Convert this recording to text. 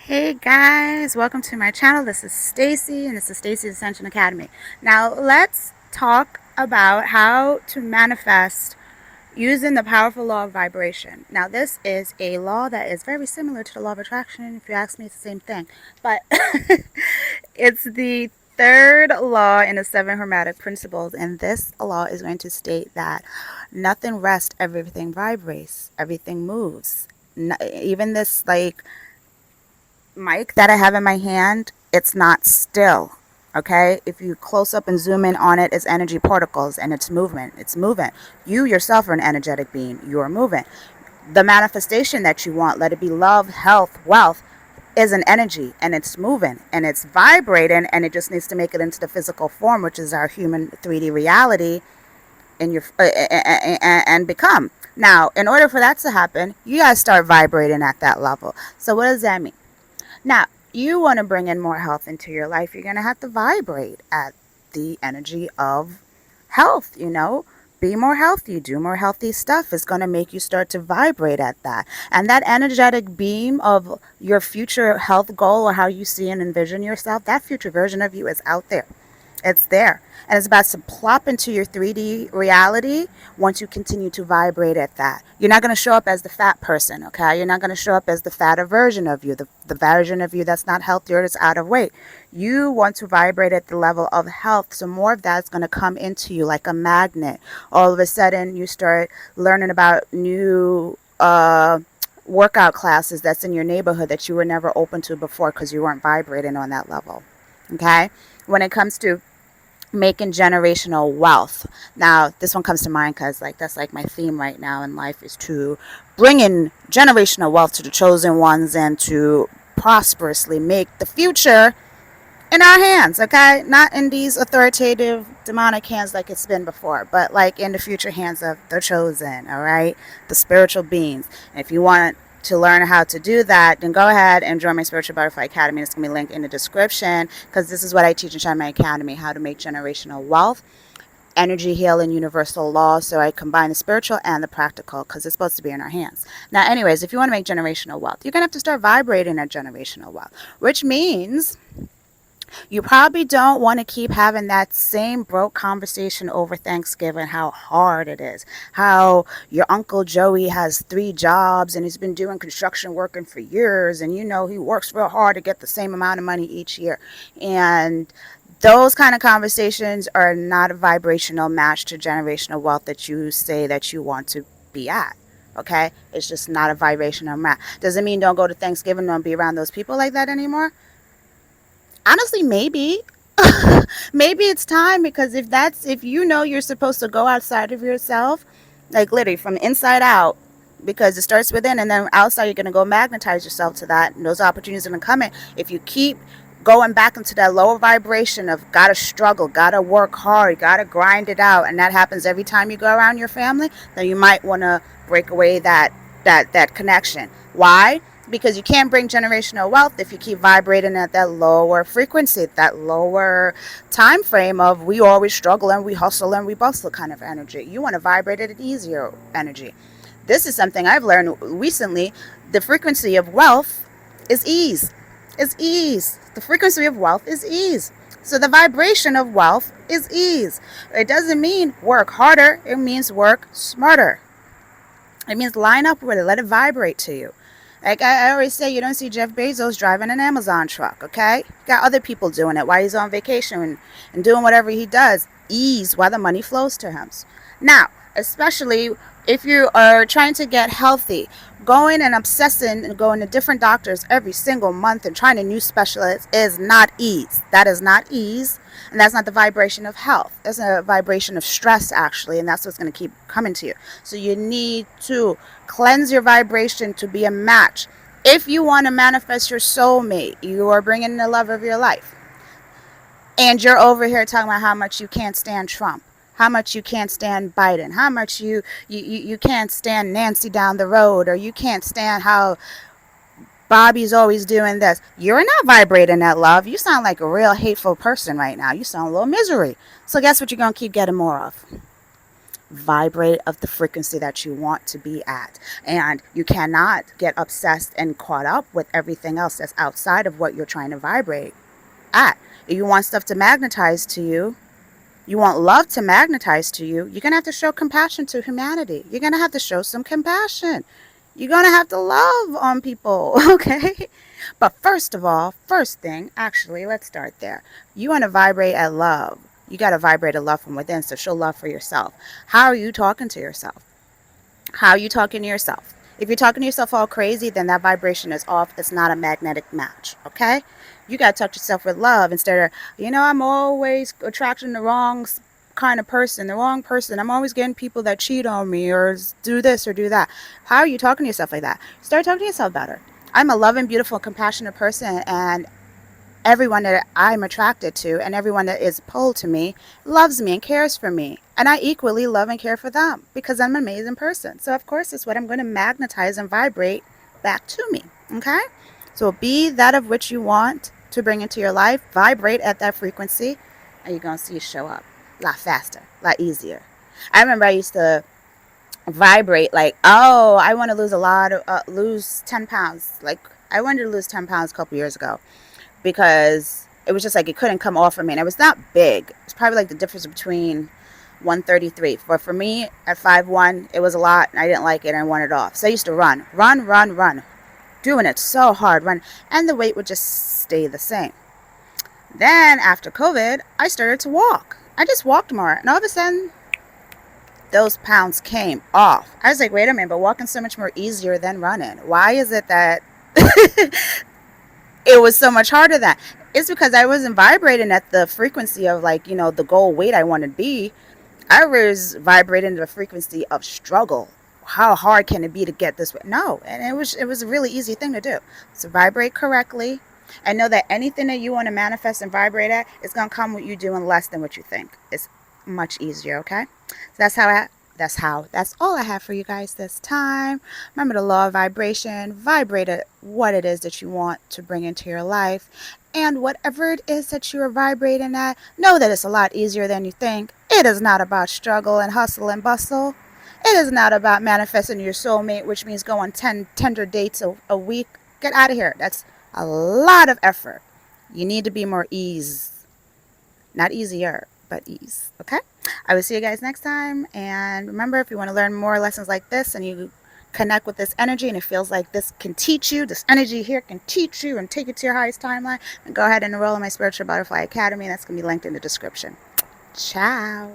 Hey guys, welcome to my channel. This is Stacy and this is Stacy's Ascension Academy. Now let's talk about how to manifest using the powerful law of vibration. Now this is a law that is very similar to the law of attraction. If you ask me, it's the same thing. But it's the third law in the seven hermetic principles, and this law is going to state that nothing rests, everything vibrates, everything moves. Even this mic that I have in my hand, it's not still. Okay, if you close up and zoom in on it, it's energy particles and it's movement. It's moving. You yourself are an energetic being. You're moving. The manifestation that you want, let it be love, health, wealth, is an energy, and it's moving and it's vibrating, and it just needs to make it into the physical form, which is our human 3D reality in your and become. Now, in order for that to happen, you gotta start vibrating at that level. So what does that mean? Now, you want to bring in more health into your life, you're going to have to vibrate at the energy of health, Be more healthy, do more healthy stuff. It's going to make you start to vibrate at that. And that energetic beam of your future health goal, or how you see and envision yourself, that future version of you is out there. It's there. And it's about to plop into your 3D reality once you continue to vibrate at that. You're not going to show up as the fat person, okay? You're not going to show up as the fatter version of you, the version of you that's not healthy or that's out of weight. You want to vibrate at the level of health, so more of that is going to come into you like a magnet. All of a sudden, you start learning about new workout classes that's in your neighborhood that you were never open to before because you weren't vibrating on that level, okay? When it comes to making generational wealth. Now, this one comes to mind because that's my theme right now in life, is to bring in generational wealth to the chosen ones and to prosperously make the future in our hands, okay? Not in these authoritative demonic hands like it's been before, but like in the future hands of the chosen, all right? The spiritual beings. And if you want to learn how to do that, then go ahead and join my Spiritual Butterfly Academy. It's going to be linked in the description, because this is what I teach inside my academy: how to make generational wealth, energy healing, universal laws. So I combine the spiritual and the practical because it's supposed to be in our hands. Now, anyways, if you want to make generational wealth, you're going to have to start vibrating at generational wealth, which means you probably don't want to keep having that same broke conversation over Thanksgiving, how hard it is, how your Uncle Joey has 3 jobs and he's been doing construction working for years, and he works real hard to get the same amount of money each year. And those kind of conversations are not a vibrational match to generational wealth that you say that you want to be at. Okay? It's just not a vibrational match. Doesn't mean don't go to Thanksgiving, don't be around those people like that anymore. Honestly, maybe. Maybe it's time, because if you're supposed to go outside of yourself, like literally from the inside out, because it starts within, and then outside you're going to go magnetize yourself to that, and those opportunities are going to come in. If you keep going back into that lower vibration of gotta struggle, gotta work hard, gotta grind it out, and that happens every time you go around your family, then you might want to break away that connection. Why? Because you can't bring generational wealth if you keep vibrating at that lower frequency, that lower time frame of we always struggle and we hustle and we bustle kind of energy. You want to vibrate at an easier energy. This is something I've learned recently. The frequency of wealth is ease. Is ease. The frequency of wealth is ease. So the vibration of wealth is ease. It doesn't mean work harder. It means work smarter. It means line up with it. Let it vibrate to you. Like I always say, you don't see Jeff Bezos driving an Amazon truck, okay? Got other people doing it while he's on vacation and doing whatever he does. Ease while the money flows to him. Now, especially if you are trying to get healthy, going and obsessing and going to different doctors every single month and trying a new specialist is not ease. That is not ease, and that's not the vibration of health. That's a vibration of stress, actually, and that's what's going to keep coming to you. So you need to cleanse your vibration to be a match. If you want to manifest your soulmate, you are bringing the love of your life, and you're over here talking about how much you can't stand Trump, how much you can't stand Biden, how much you can't stand Nancy down the road, or you can't stand how Bobby's always doing this. You're not vibrating that love. You sound like a real hateful person right now. You sound a little misery. So guess what you're going to keep getting more of? Vibrate of the frequency that you want to be at. And you cannot get obsessed and caught up with everything else that's outside of what you're trying to vibrate at. If you want stuff to magnetize to you, you want love to magnetize to you, you're going to have to show compassion to humanity. You're going to have to show some compassion. You're going to have to love on people, okay? But first of all, first thing, actually, let's start there. You want to vibrate at love. You got to vibrate a love from within, so show love for yourself. How are you talking to yourself? How are you talking to yourself? If you're talking to yourself all crazy, then that vibration is off. It's not a magnetic match, okay? You got to talk to yourself with love instead of, I'm always attracting the wrong kind of person, the wrong person. I'm always getting people that cheat on me or do this or do that. How are you talking to yourself like that? Start talking to yourself better. I'm a loving, beautiful, compassionate person, and everyone that I'm attracted to and everyone that is pulled to me loves me and cares for me. And I equally love and care for them because I'm an amazing person. So, of course, it's what I'm going to magnetize and vibrate back to me. Okay? So be that of which you want to bring into your life. Vibrate at that frequency, and you're going to see it show up a lot faster, a lot easier. I remember I used to vibrate like, oh, I want to lose 10 pounds. Like, I wanted to lose 10 pounds a couple years ago, because it was just like it couldn't come off of me. And it was not big. It's probably like the difference between 133. But for me, at 5'1", it was a lot, and I didn't like it, and I wanted it off. So I used to run, doing it so hard, run, and the weight would just stay the same. Then after COVID, I started to walk. I just walked more, and all of a sudden, those pounds came off. I was like, wait a minute, but walking's so much more easier than running. Why is it that it was so much harder then? It's because I wasn't vibrating at the frequency of the goal weight I wanted to be. I was vibrating the frequency of struggle. How hard can it be to get this way? No, and it was a really easy thing to do. So vibrate correctly, and know that anything that you want to manifest and vibrate at is going to come with you doing less than what you think. It's much easier, okay? So that's all I have for you guys this time. Remember the law of vibration. Vibrate at what it is that you want to bring into your life. And whatever it is that you are vibrating at, know that it's a lot easier than you think. It is not about struggle and hustle and bustle. It is not about manifesting your soulmate, which means go on 10 tender dates a week. Get out of here. That's a lot of effort. You need to be more ease. Not easier, but ease. Okay? I will see you guys next time. And remember, if you want to learn more lessons like this and you connect with this energy and it feels like this can teach you, this energy here can teach you and take you to your highest timeline, then go ahead and enroll in my Spiritual Butterfly Academy. That's going to be linked in the description. Ciao.